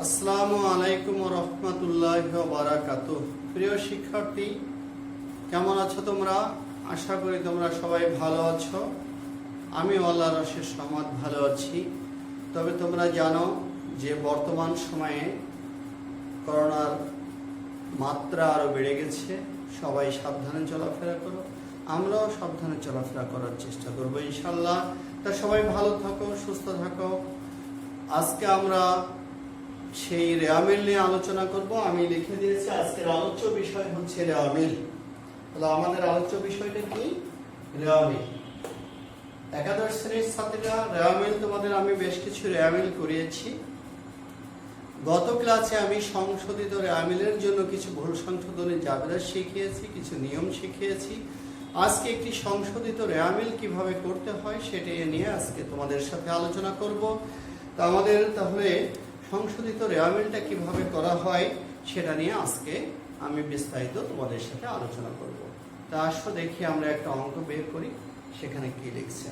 আসসালামু আলাইকুম রহমতুল্লাহি ওয়া বারাকাতুহু। প্রিয় শিক্ষার্থী, কেমন আছো তোমরা? আশা করি তোমরা সবাই ভালো আছো। আমি আল্লাহর অশেষ রহমত ভালো আছি। তবে তোমরা জানো যে বর্তমান সময়ে করোনার মাত্রা আরও বেড়ে গেছে। সবাই সাবধানে চলাফেরা করো, আমরাও সাবধানে চলাফেরা করার চেষ্টা করবো ইনশাল্লাহ। তা সবাই ভালো থাকো, সুস্থ থাকো। আজকে আমরা সেই রেওয়ামিল নিয়ে আলোচনা করব। আমি লিখে দিয়েছি আজকের আলোচ্য বিষয় হচ্ছে রেওয়ামিল। তাহলে আমাদের আলোচ্য বিষয়টা কি? রেওয়ামিল। একাদশ শ্রেণীর ছাত্রীরা, রেওয়ামিল তোমাদের আমি বেশ কিছু রেওয়ামিল করিয়েছি। গত ক্লাসে আমি সংশোধিত রেওয়ামিলের জন্য কিছু ভুল সংশোধনী জাবেদা শিখিয়েছি, কিছু নিয়ম শিখিয়েছি। আজকে একটি সংশোধিত রেওয়ামিল কিভাবে করতে হয় সেটা নিয়ে আজকে তোমাদের সাথে আলোচনা করব। তা আমাদের তাহলে সংশোধিত রেওয়ামিলটা কিভাবে করা হয় সেটা নিয়ে আজকে আমি বিস্তারিত তোমাদের সাথে আলোচনা করব। তা আসো দেখি আমরা একটা অঙ্ক বের করি, সেখানে কি লিখছে।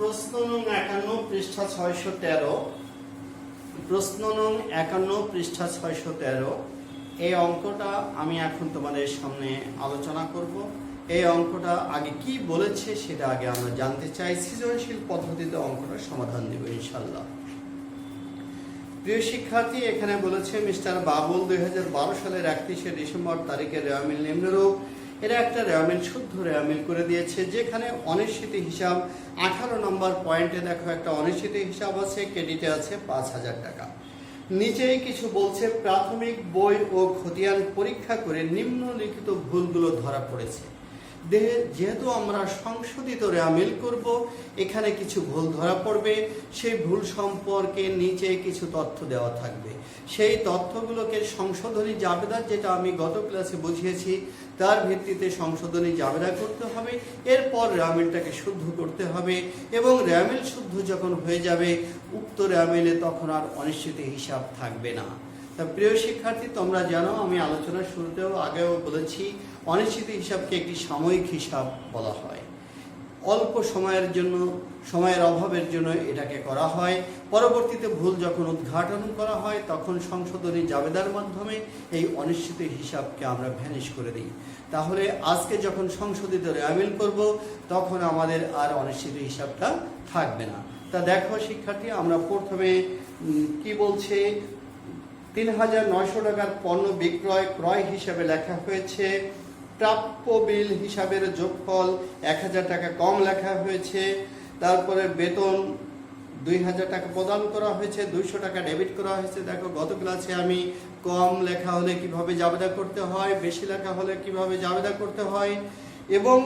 প্রশ্ন নং 51 পৃষ্ঠা 613। প্রশ্ন নং 51 পৃষ্ঠা 613। এই অঙ্কটা আমি এখন তোমাদের সামনে আলোচনা করব। এই অঙ্কটা আগে কি বলেছে সেটা আগে আমরা জানতে চাই। সৃজনশীল পদ্ধতিতে অঙ্কটার সমাধান দেব ইনশাআল্লাহ। প্রিয় শিক্ষার্থী, এখানে বলেছে মিস্টার বাবুল 2012 সালের 31শে ডিসেম্বর তারিখের রেওয়ামিল নিম্নরূপ। এরা একটা রেওয়ামিল, শুদ্ধ রেওয়ামিল করে দিয়েছে, যেখানে অনিশ্চিত হিসাব 18 নম্বর পয়েন্টে দেখো একটা অনিশ্চিত হিসাব আছে, ক্রেডিটে আছে 5,000 টাকা। নিচেই কিছু বলছে, প্রাথমিক বই ও খতিয়ান পরীক্ষা করে নিম্নলিখিত ভুলগুলো ধরা পড়েছে। যেহেতু আমরা সংশোধিত রেওয়ামিল করব, এখানে কিছু ভুল ধরা পড়বে। সেই ভুল সম্পর্কে নিচে কিছু তথ্য দেওয়া থাকবে। সেই তথ্যগুলোকে সংশোধনী জাবেদা, যেটা আমি গত ক্লাসে বুঝিয়েছি, তার ভিত্তিতে সংশোধনী জাবেদা করতে হবে। এরপর রেওয়ামিলটাকে শুদ্ধ করতে হবে এবং রেওয়ামিল শুদ্ধ যখন হয়ে যাবে, উক্ত রেওয়ামিলে তখন আর অনিশ্চিত হিসাব থাকবে না। তা প্রিয় শিক্ষার্থী, তোমরা জানো আমি আলোচনার শুরুতেও আগেও বলেছি, অনিশ্চিত হিসাবকে একটি সাময়িক হিসাব বলা হয়। অল্প সময়ের জন্য, সময়ের অভাবের জন্য এটাকে করা হয়। পরবর্তীতে ভুল যখন উদ্ঘাটন করা হয় তখন সংশোধনী জাবেদার মাধ্যমে এই অনিশ্চিত হিসাবকে আমরা ভ্যানিশ করে দিই। তাহলে আজকে যখন সংশোধিত রেওয়ামিল করব তখন আমাদের আর অনিশ্চিত হিসাবটা থাকবে না। তা দেখো শিক্ষার্থী, আমরা প্রথমে কি বলছে, 3,900 টাকার পণ্য বিক্রয় ক্রয় হিসাবে লেখা হয়েছে। প্রাপ্য বিল হিসাবের যোগফল 1,000 টাকা কম লেখা হয়েছে। তারপরে বেতন 2,000 টাকা প্রদান করা হয়েছে, 200 টাকা ডেবিট করা হয়েছে। দেখো গত ক্লাসে আমি কম লেখা হলে কিভাবে জাবেদা করতে হয়, বেশি লেখা হলে কিভাবে জাবেদা করতে হয়, এবং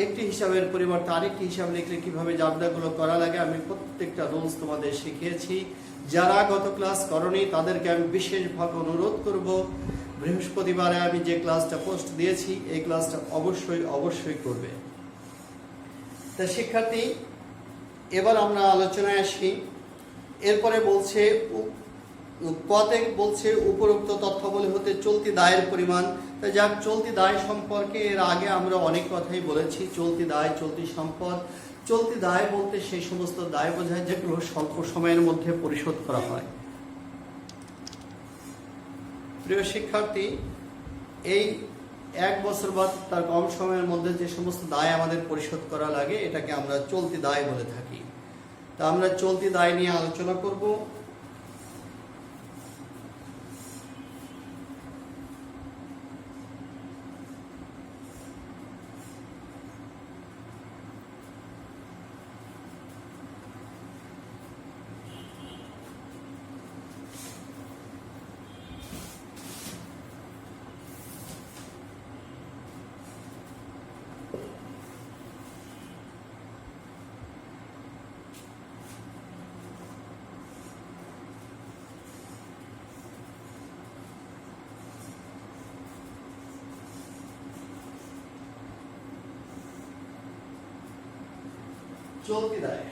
একটি হিসাবের পরিবর্তে আরেকটি হিসাব লিখলে কিভাবে জাবেদাগুলো করা লাগে, আমি প্রত্যেকটা রুলস তোমাদের শিখিয়েছি। যারা গত ক্লাস করনি তাদেরকে আমি বিশেষভাবে অনুরোধ করব, বৃহস্পতিবারে আমি যে ক্লাসটা পোস্ট দিয়েছি এই ক্লাসটা অবশ্যই করবে। তা শিক্ষার্থী, এবার আমরা আলোচনায় আসি। এরপরে বলছে কতে বলছে উপরোক্ত তথ্যাবলী হতে চলতি দায়ের পরিমাণ। তা যাক, চলতি দায় সম্পর্কে এর আগে আমরা অনেক কথাই বলেছি। চলতি দায়, চলতি সম্পদ। চলতি দায় বলতে সেই সমস্ত দায় বোঝায় যেগুলো স্বল্প সময়ের মধ্যে পরিশোধ করা হয়। প্রিয় শিক্ষার্থী, এই 1 বছর বা তার কম সময়ের মধ্যে যে সমস্ত দায় আমাদের পরিশোধ করা লাগে এটাকে আমরা চলতি দায় বলে থাকি। তা আমরা চলতি দায় নিয়ে আলোচনা করব। চলতি দায়।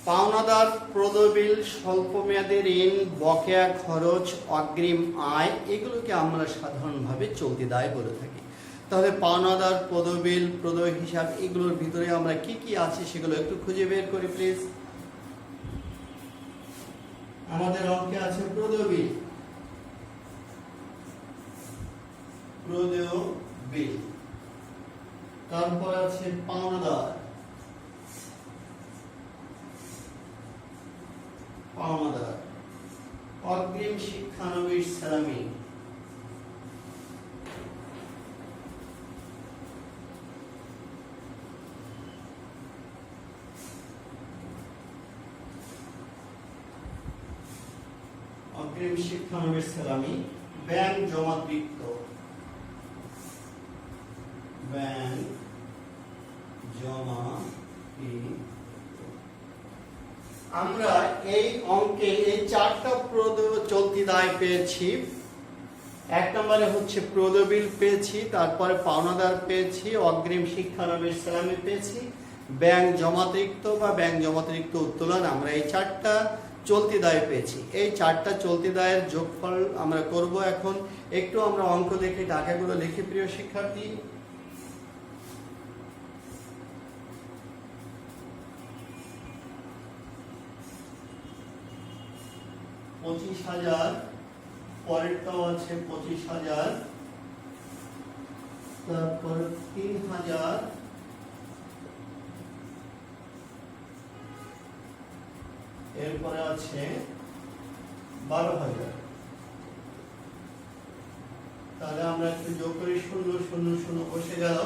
পাওনাদার প্রদবিল, স্বল্পমেয়াদী ঋণ, বকেয়া খরচ, অগ্রিম আয়, এগুলোকে আমরা সাধারণভাবে চলতি দায় বলে থাকি। তাহলে পাওনাদার, প্রদবিল, প্রদয় হিসাব, এগুলোর ভিতরে আমরা কি কি আছে সেগুলো একটু খুঁজে বের করি প্লিজ। আমাদের অঙ্কে আছে প্রদবিল, প্রদবিল, তারপর আছে পাওনাদার, পাওনাদার, অগ্রিম শিক্ষানবিশ শ্রেণী, অগ্রিম শিক্ষানবিশ শ্রেণী, ব্যাংক জমাতিরিক্ত, ব্যাংক জমাতিরিক্ত। আমরা এই অঙ্কে এই চারটা চলতি দায় পেয়েছি। এক নম্বরে হচ্ছে প্রদবিল পেয়েছি, তারপরে পাওনাদার পেয়েছি, অগ্রিম শিক্ষানবিশ শ্রেণী পেয়েছি, ব্যাংক জমাতিরিক্ত বা ব্যাংক জমাতিরিক্ত উত্তোলন, আমরা এই চারটা চলতি দায় পেয়েছি। এই চারটা চলতি দায়ের যোগফল আমরা করব এখন। একটু আমরা অঙ্ক দেখে টাকাগুলো লিখি প্রিয় শিক্ষার্থী। 25,000, পরেরটাও আছে 25,000, তারপর 3,000, এরপরে আছে 12,000। তাহলে আমরা একটু যোগ করি, 0 0 0 বসে গেল,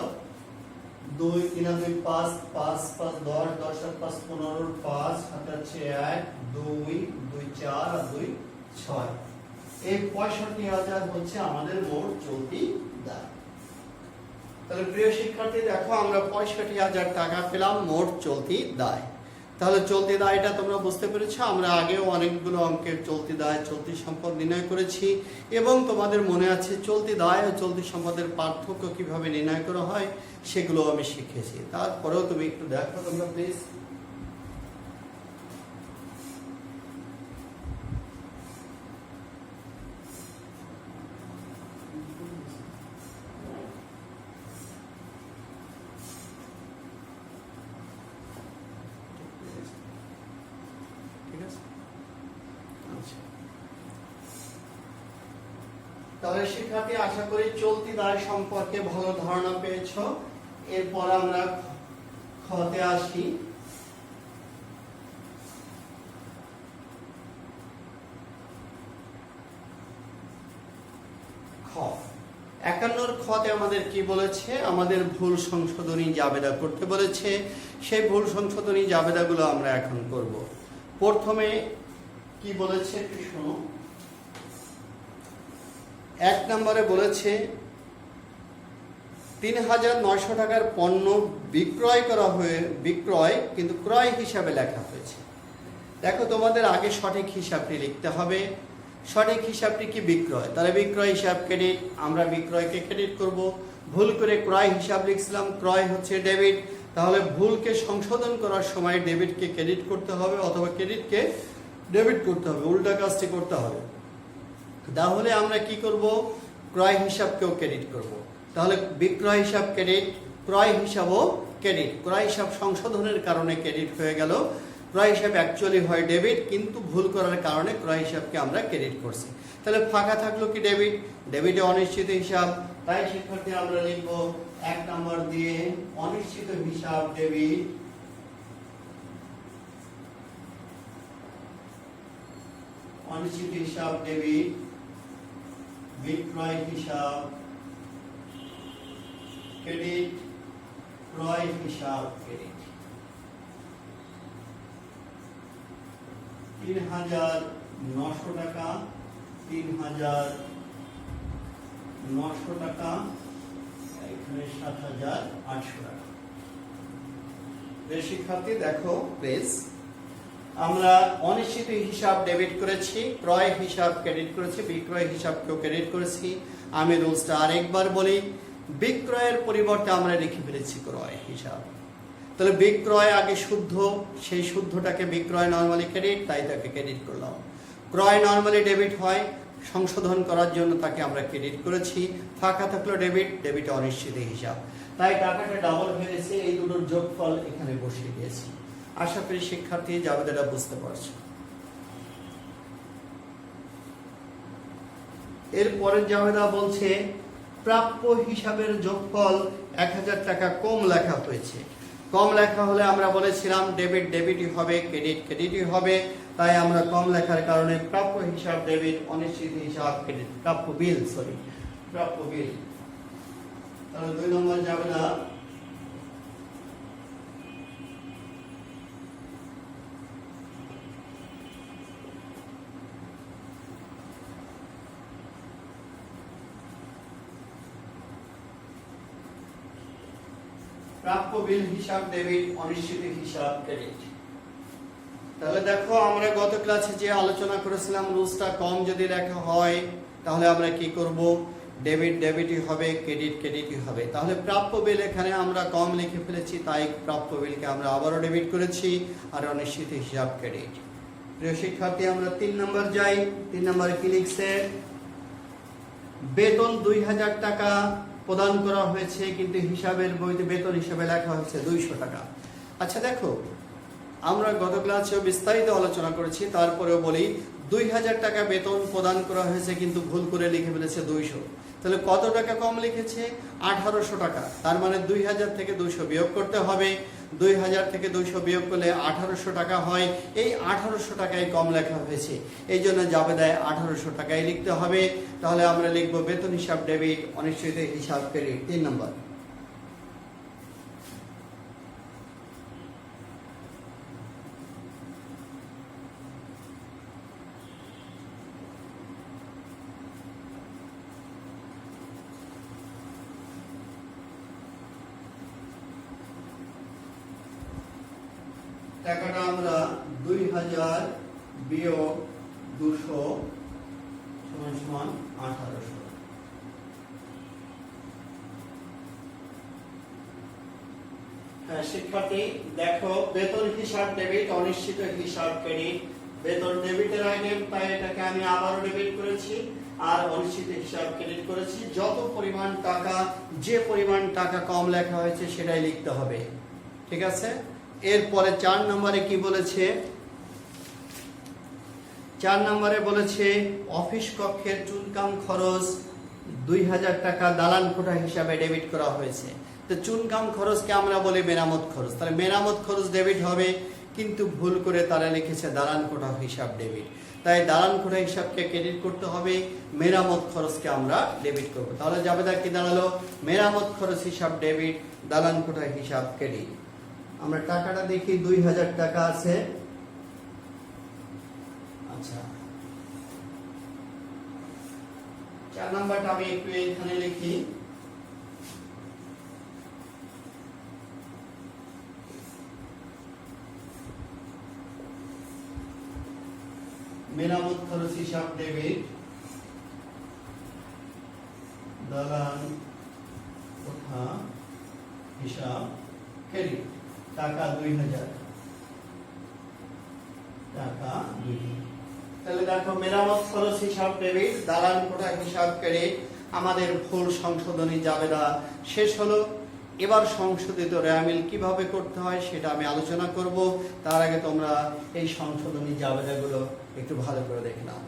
2 3 2 5 5 5 10 10 5 15 5 হাতে আছে 1 2 2 4 আর 2 6। এই 65,000 হচ্ছে আমাদের মোট চলতি দায়। তাহলে প্রিয় শিক্ষার্থী দেখো, আমরা 65,000 টাকা পেলাম মোট চলতি দায়। তাহলে চলতি দায়টা তোমরা বুঝতে পেরেছো। আমরা আগেও অনেকগুলো অঙ্কের চলতি দায়, চলতি সম্পদ নির্ণয় করেছি এবং তোমাদের মনে আছে চলতি দায় ও চলতি সম্পদের পার্থক্য কিভাবে নির্ণয় করা হয় সেগুলো আমি শিখেছি। তারপরেও তুমি একটু দেখো তোমরা প্লিজ। তাহলে শিক্ষার্থী আশা করি চলতি দায় সম্পর্কে ভালো ধারণা পেয়েছো। এরপর আমরা খতে আসি। খ 51 খতে আমাদের কি বলেছে? আমাদের ভুল সংশোধনী জাবেদা করতে বলেছে। সেই ভুল সংশোধনী জাবেদাগুলো আমরা এখন করব। প্রথমে কি বলেছে একটু শোনো। 1 নম্বরে বলেছে 3,900 টাকার পণ্য বিক্রয় করা হয়ে বিক্রয় কিন্তু ক্রয় হিসাবে লেখা হয়েছে। দেখো তোমাদের আগে সঠিক হিসাবটি লিখতে হবে। সঠিক হিসাবটি কি? বিক্রয়। তাহলে বিক্রয় হিসাব ক্রেডিট, আমরা বিক্রয়কে ক্রেডিট করব। ভুল করে ক্রয় হিসাব লিখছিলাম, ক্রয় হচ্ছে ডেবিট। তাহলে ভুলকে সংশোধন করার সময় ডেবিটকে ক্রেডিট করতে হবে অথবা ক্রেডিটকে ডেবিট করতে হবে, উল্টা কাজটি করতে হবে। তাহলে আমরা কি করব? ক্রয় হিসাবকেও ক্রেডিট করব। তাহলে বিক্রয় হিসাব ক্রেডিট, ক্রয় হিসাবও ক্রেডিট। ক্রয় হিসাব সংশোধনের কারণে ক্রেডিট হয়ে গেল। ক্রয় হিসাব অ্যাকচুয়ালি হয় ডেবিট, কিন্তু ভুল করার কারণে ক্রয় হিসাবকে আমরা ক্রেডিট করছি। তাহলে ফাঁকা থাকলো কি? ডেবিট। ডেবিটে অনিশ্চিত হিসাব, তাই শিক্ষার্থী আমরা লিখব 1 নম্বর দিয়ে অনিশ্চিত হিসাব ডেবিট, অনিশ্চিত হিসাব ডেবিট, বিক্রয় হিসাব ক্রেডিট, ক্রয় হিসাব ক্রেডিট। 3,900 টাকা, 3,900 টাকা, এখানে 7,800 টাকা। শিক্ষার্থী দেখো প্লিজ, আমরা অনিশ্চিত হিসাব ডেবিট করেছি, ক্রয় হিসাব ক্রেডিট করেছি, বিক্রয় হিসাবকেও ক্রেডিট করেছি। আমি রুলসটা আরেকবার বলি। বিক্রয়ের পরিবর্তে আমরা লিখে ফেলেছি ক্রয় হিসাব। তাহলে বিক্রয় আগে শুদ্ধ, সেই শুদ্ধটাকে বিক্রয় নরমালি ক্রেডিট, তাই তাকে ক্রেডিট করলাম। ক্রয় নরমালি ডেবিট হয়, সংশোধন করার জন্য তাকে আমরা ক্রেডিট করেছি। ফাঁকা থাকলো ডেবিট, ডেবিটে অনিশ্চিত হিসাব, তাই টাকাটা ডাবল হয়েছে। এই দুটোর যোগফল এখানে বসিয়ে দিয়েছি। আশা করি শিক্ষার্থী জাবেদাটা বুঝতে পারছো। এরপরের জাবেদা বলছে প্রাপ্য হিসাবের যোগফল 1000 টাকা কম লেখা হয়েছে। কম লেখা হলে আমরা বলেছিলাম ডেবিট ডেবিটই হবে, ক্রেডিট ক্রেডিটই হবে, তাই আমরা কম লেখার কারণে প্রাপ্য হিসাব ডেবিট, অনিশ্চিত হিসাব ক্রেডিট, প্রাপ্য বিল প্রাপ্য বিল। তাহলে 2 নম্বর জাবেদা প্রাপ্য বিল হিসাব ডেবিট, অনিশ্চিত হিসাব ক্রেডিট। তাহলে দেখো আমরা গত ক্লাসে যে আলোচনা করেছিলাম, রুলসটা কম যদি লেখা হয় তাহলে আমরা কি করব, ডেবিট ডেবিটই হবে, ক্রেডিট ক্রেডিটই হবে। তাহলে প্রাপ্য বিল এখানে আমরা কম লিখে ফেলেছি, তাই প্রাপ্য বিলকে আমরা আবারও ডেবিট করেছি, আর অনিশ্চিত হিসাব ক্রেডিট। প্রিয় শিক্ষার্থী আমরা 3 নম্বর যাই। 3 নম্বরে কি লিখছে, বেতন 2000 টাকা প্রদান করা হয়েছে, কিন্তু হিসাবের বইতে বেতন হিসাবে লেখা হয়েছে 200 টাকা। আচ্ছা দেখো, আমরা গত ক্লাসেও বিস্তারিত আলোচনা করেছি, তারপরেও বলি 2000 টাকা বেতন প্রদান করা হয়েছে, কিন্তু ভুল করে লিখে ফেলেছে 200। তাহলে কত টাকা কম লিখেছে, 1800 টাকা। তার মানে 2000 থেকে 200 বিয়োগ করতে হবে। 2000 থেকে 200 বিয়োগ করলে 1800 টাকা হয়। এই 1800 টাকায় কম লেখা হয়েছে, এই জন্য জাবেদায় 1800 টাকায় লিখতে হবে। তাহলে আমরা লিখব বেতন হিসাব ডেবিট, অনিশ্চিত হিসাব ক্রেডিট। 3 নম্বর টাকাটা আমরা 2000 বিয়োগ 200 সমান 1800। হ্যাঁ শিক্ষার্থী দেখো, বেতন হিসাব ডেবিট, অনিশ্চিত হিসাব ক্রেডিট। বেতন ডেবিটের আইটেম, তাই এটাকে আমি আবারও ডেবিট করেছি, আর অনিশ্চিত হিসাব ক্রেডিট করেছি। যত পরিমাণ টাকা, যে পরিমাণ টাকা কম লেখা হয়েছে সেটাই লিখতে হবে, ঠিক আছে। এরপরে 4 নম্বরে কি বলেছে, 4 নম্বরে বলেছে অফিস কক্ষের চুনকাম খরচ 2000 টাকা দালান কোঠা হিসাবে ডেবিট করা হয়েছে। তো চুনকাম খরচকে আমরা বলি মেরামত খরচ, তাহলে মেরামত খরচ ডেবিট হবে, কিন্তু ভুল করে তারা লিখেছে দালান কোঠা হিসাব ডেবিট, তাই দালান কোঠা হিসাবকে ক্রেডিট করতে হবে, মেরামত খরচকে আমরা ডেবিট করব। তাহলে জাবেদা কি দাঁড়ালো, মেরামত খরচ হিসাব ডেবিট, দালান কোঠা হিসাব ক্রেডিট। আমরা টাকাটা দেখি 2000 টাকা আছে। আচ্ছা 4 নাম্বারটা আমি একটু এখানে লিখি, মেরামত খরচ হিসাব ডেবিট, দালান কোঠা হিসাব ক্রেডিট। টাকা 2000 টাকা 2000। তাহলে দেখো মেরামত খরচ হিসাব ডেবিট, দালান কোঠা হিসাব ক্রেডিট। আমাদের ভুল সংশোধনী জাবেদা শেষ হলো। এবার সংশোধিত রেয়ামিল কিভাবে করতে হয় সেটা আমি আলোচনা করব। তার আগে তোমরা এই সংশোধনী জাবেদাগুলো একটু ভালো করে দেখে নাও।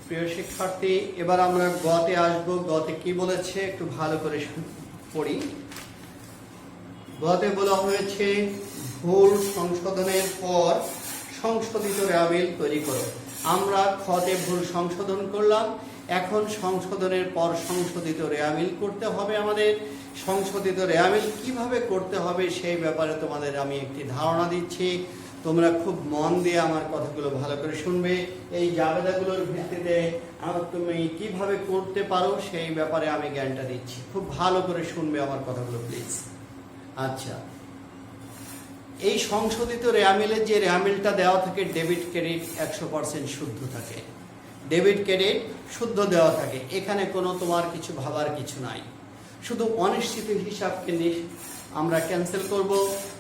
প্রিয় শিক্ষার্থী, এবার আমরা গতে আসব। গতে কি বলেছে একটু ভালো করে পড়ি। গতে বলা হয়েছে ভুল সংশোধনের পর সংশোধিত রেয়ামিল তৈরি করো। আমরা খতে ভুল সংশোধন করলাম, এখন সংশোধনের পর সংশোধিত রেয়ামিল করতে হবে। আমাদের সংশোধিত রেয়ামিল কিভাবে করতে হবে সেই ব্যাপারে তোমাদের আমি একটি ধারণা দিচ্ছি। তোমরা খুব মন দিয়ে আমার কথাগুলো ভালো করে শুনবে। এই জাবেদাগুলোর ভিত্তিতে তুমি কিভাবে করতে পারো সেই ব্যাপারে আমি জ্ঞানটা দিচ্ছি, খুব ভালো করে শুনবে আমার কথাগুলো প্লিজ। আচ্ছা, এই সংশোধিত রেয়ামিলের যে রেয়ামিলটা দেওয়া থাকে ডেবিট ক্রেডিট 100% শুদ্ধ থাকে, ডেবিট ক্রেডিট শুদ্ধ দেওয়া থাকে, এখানে কোনো তোমার কিছু ভাবার কিছু নাই। শুধু অনিশ্চিত হিসাবকে আমরা ক্যান্সেল করব,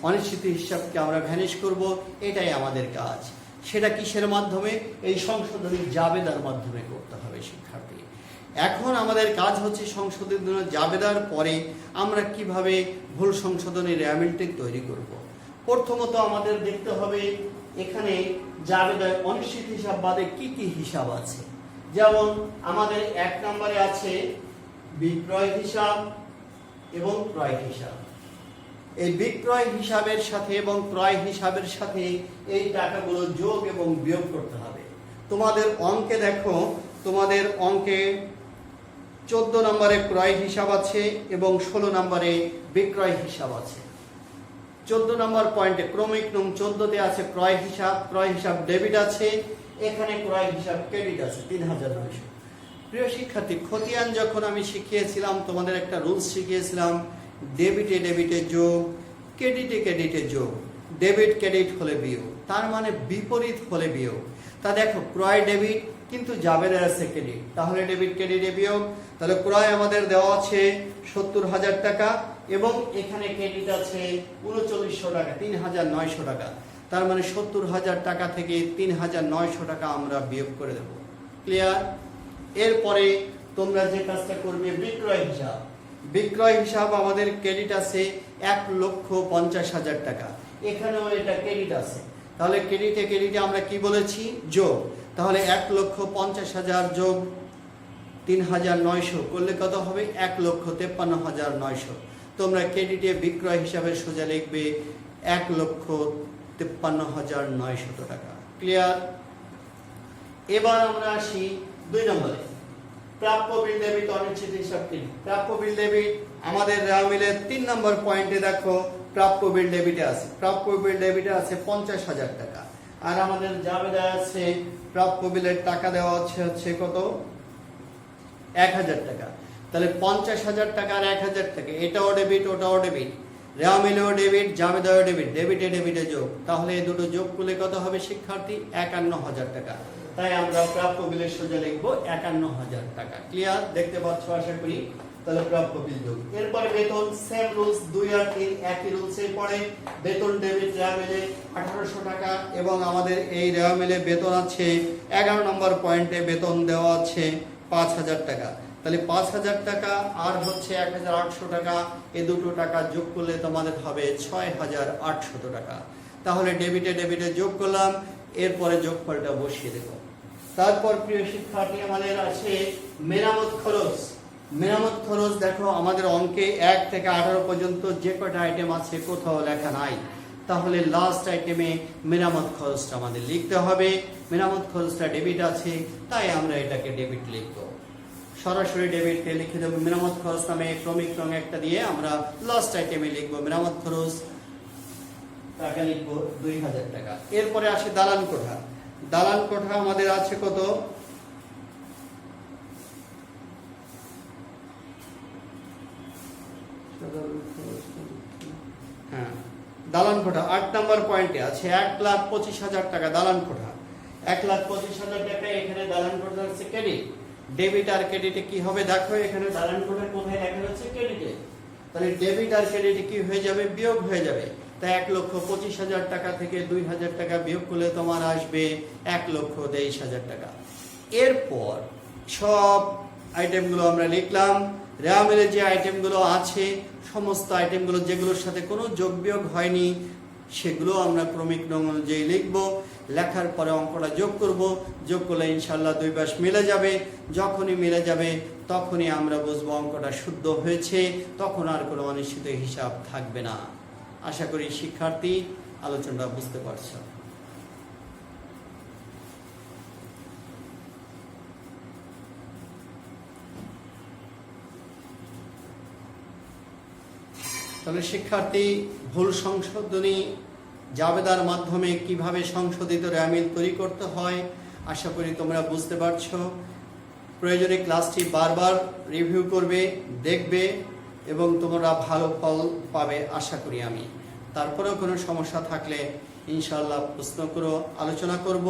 অনিশ্চিত হিসাবকে আমরা ভ্যানিশ করব, এটাই আমাদের কাজ। সেটা কিসের মাধ্যমে? এই সংশোধনী জাবেদার মাধ্যমে করতে হবে শিক্ষার্থী। এখন আমাদের কাজ হচ্ছে সংশোধিত জাবেদার পরে আমরা কিভাবে ভুল সংশোধনী রেয়ামিলটি তৈরি করব। প্রথমত আমাদের দেখতে হবে এখানে জাবেদায় অনিশ্চিত হিসাব বাদে কি কি হিসাব আছে। যেমন আমাদের 1 নম্বরে আছে বিক্রয় হিসাব এবং ক্রয় হিসাব। এই বিক্রয় হিসাবের সাথে এবং ক্রয় হিসাবের সাথে এই টাকাগুলো যোগ এবং বিয়োগ করতে হবে। তোমাদের অঙ্কে দেখো, তোমাদের অঙ্কে 14 নম্বরে ক্রয় হিসাব আছে এবং 16 নম্বরে বিক্রয় হিসাব আছে। 14 নম্বর পয়েন্টে ক্রমিক নং 14তে আছে ক্রয় হিসাব ডেবিট আছে, এখানে ক্রয় হিসাব ক্রেডিট আছে 3900। প্রিয় শিক্ষার্থী, খতিয়ান যখন আমি শিখিয়েছিলাম তোমাদের একটা রুলস শিখিয়েছিলাম, ডেবিটে ডেবিটে যোগ, ক্রেডিটে ক্রেডিটে যোগ, ডেবিট ক্রেডিট হলে বিয়োগ, তার মানে বিপরীত হলে বিয়োগ। তা দেখো ক্রয় ডেবিট কিন্তু জাবেদা আছে ক্রেডিট, তাহলে ডেবিট ক্রেডিটে বিয়োগ। তাহলে ক্রয় আমাদের দেওয়া আছে 70,000 টাকা এবং এখানে ক্রেডিট আছে 3900 টাকা, 3900 টাকা। তার মানে 70,000 টাকা থেকে 3900 টাকা আমরা বিয়োগ করে দেব। ক্লিয়ার? এরপরে তোমরা যে কাজটা করবে বিক্রয় হিসাব। বিক্রয় হিসাব আমাদের ক্রেডিট আছে 1,50,000 টাকা, এখানেও এটা ক্রেডিট আছে। তাহলে ক্রেডিটে ক্রেডিটে আমরা কি বলেছি? যোগ। তাহলে 1,50,000 যোগ 3900 করলে কত হবে? 1,53,900। তোমরা ক্রেডিটে বিক্রয় হিসাবে সোজা লিখবে 1,53,900 টাকা। ক্লিয়ার? এবার আমরা আসি 2 নম্বরে, প্রাপ্য বিল ডেবিট অনিশ্চিত হিসাব কি? প্রাপ্য বিল ডেবিট আমাদের রেয়ামিলের 3 নম্বর পয়েন্টে দেখো প্রাপ্য বিল ডেবিটে আছে, প্রাপ্য বিল ডেবিটে আছে 50,000 টাকা। আর আমাদের জাবেদা আছে প্রাপ্য বিলের টাকা দেওয়া হচ্ছে কত? 1,000 টাকা। তাহলে 50,000 টাকা আর 1,000 টাকা, এটাও ডেবিট ওটাও ডেবিট, রেয়ামিলেও ডেবিট জাবেদাও ডেবিট, ডেবিটে ডেবিটে যোগ। তাহলে এই দুটো যোগ করলে কত হবে শিক্ষার্থী? 51,000 টাকা। তাই আমরা প্রাপ্য বিলের সোজা লিখবো 51,000 টাকা। ক্লিয়ার? দেখতে পাচ্ছ আশা করি। তাহলে প্রাপ্য বিল যোগ। এরপরে বেতন, সেম রুলস, 2 আর 3 একই রুলসে পড়ে। বেতন ডেবিট রেয়ামিলে 1800 টাকা এবং আমাদের এই রেয়ামিলে বেতন আছে 11 নম্বর পয়েন্টে বেতন দেওয়া আছে 5,000 টাকা। তাহলে 5,000 টাকা আর হচ্ছে 1,800 টাকা, এই দুটো টাকা যোগ করলে তোমাদের হবে 6,800 টাকা। তাহলে ডেবিটে ডেবিটে যোগ করলাম, এরপরে যোগফলটা বসিয়ে দেব। তারপর প্রিয় শিক্ষার্থী আমাদের আছে মেরামত খরচ। মেরামত খরচ দেখো আমাদের অঙ্কে 1 থেকে 18 পর্যন্ত যে কটা আইটেম আছে কোথাও লেখা নাই, তাহলে লাস্ট আইটেমে মেরামত খরচটা আমাদের লিখতে হবে। মেরামত খরচটা ডেবিট আছে, তাই আমরা এটাকে ডেবিট লিখব। সরাসরি ডেবিটকে লিখে দেবো। মেরামত খরচ নামে ক্রমিক রং একটা দিয়ে আমরা লাস্ট আইটেমে লিখবো মেরামত খরচ টাকা লিখবো 2,000 টাকা। এরপরে আসে দালান কোঠা। দালান কোঠা আমাদের আছে কত? হ্যাঁ, দালান কোঠা 8 নম্বর পয়েন্টে আছে 1,25,000 টাকা দালান কোঠা। 1,25,000 টাকা এখানে দালান কোঠা আছে ক্রেডিট। ডেবিট আর ক্রেডিটে কি হবে দেখো, এখানে দালান কোঠা কোথায় লেখা আছে? ক্রেডিটে। তাহলে ডেবিট আর ক্রেডিটে কি হয়ে যাবে? বিয়োগ হয়ে যাবে। তাই 1,25,000 টাকা থেকে 2,000 টাকা বিয়োগ করলে তোমার আসবে 1,23,000 টাকা। এরপর সব আইটেমগুলো আমরা লিখলাম। রেয়ামিলে যে আইটেমগুলো আছে সমস্ত আইটেমগুলো যেগুলোর সাথে কোনো যোগ বিয়োগ হয়নি সেগুলো আমরা ক্রমিক নং অনুযায়ী লিখব। লেখার পরে অঙ্কটা যোগ করব, যোগ করলে ইনশাল্লাহ 2 পাশ মিলে যাবে। যখনই মিলে যাবে তখনই আমরা বুঝবো অঙ্কটা শুদ্ধ হয়েছে, তখন আর কোনো অনিশ্চিত হিসাব থাকবে না। আশা করি শিক্ষার্থী আলোচনাটা বুঝতে পারছো। তাহলে শিক্ষার্থী ভুল সংশোধনী জাবেদার মাধ্যমে কিভাবে সংশোধিত র্যামিল তৈরি করতে হয়। আশা করি তোমরা বুঝতে পারছো। প্রয়োজনে ক্লাসটি বারবার রিভিউ করবে, দেখবে এবং তোমরা ভালো ফল পাবে আশা করি আমি। তারপরেও কোনো সমস্যা থাকলে ইনশাআল্লাহ প্রশ্ন করো, আলোচনা করব।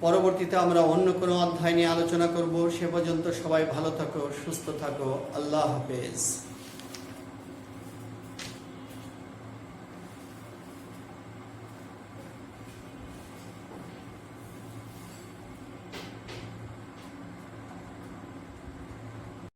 পরবর্তীতে আমরা অন্য কোনো অধ্যায় নিয়ে আলোচনা করব। সে পর্যন্ত সবাই ভালো থাকো, সুস্থ থাকো। আল্লাহ হাফেজ।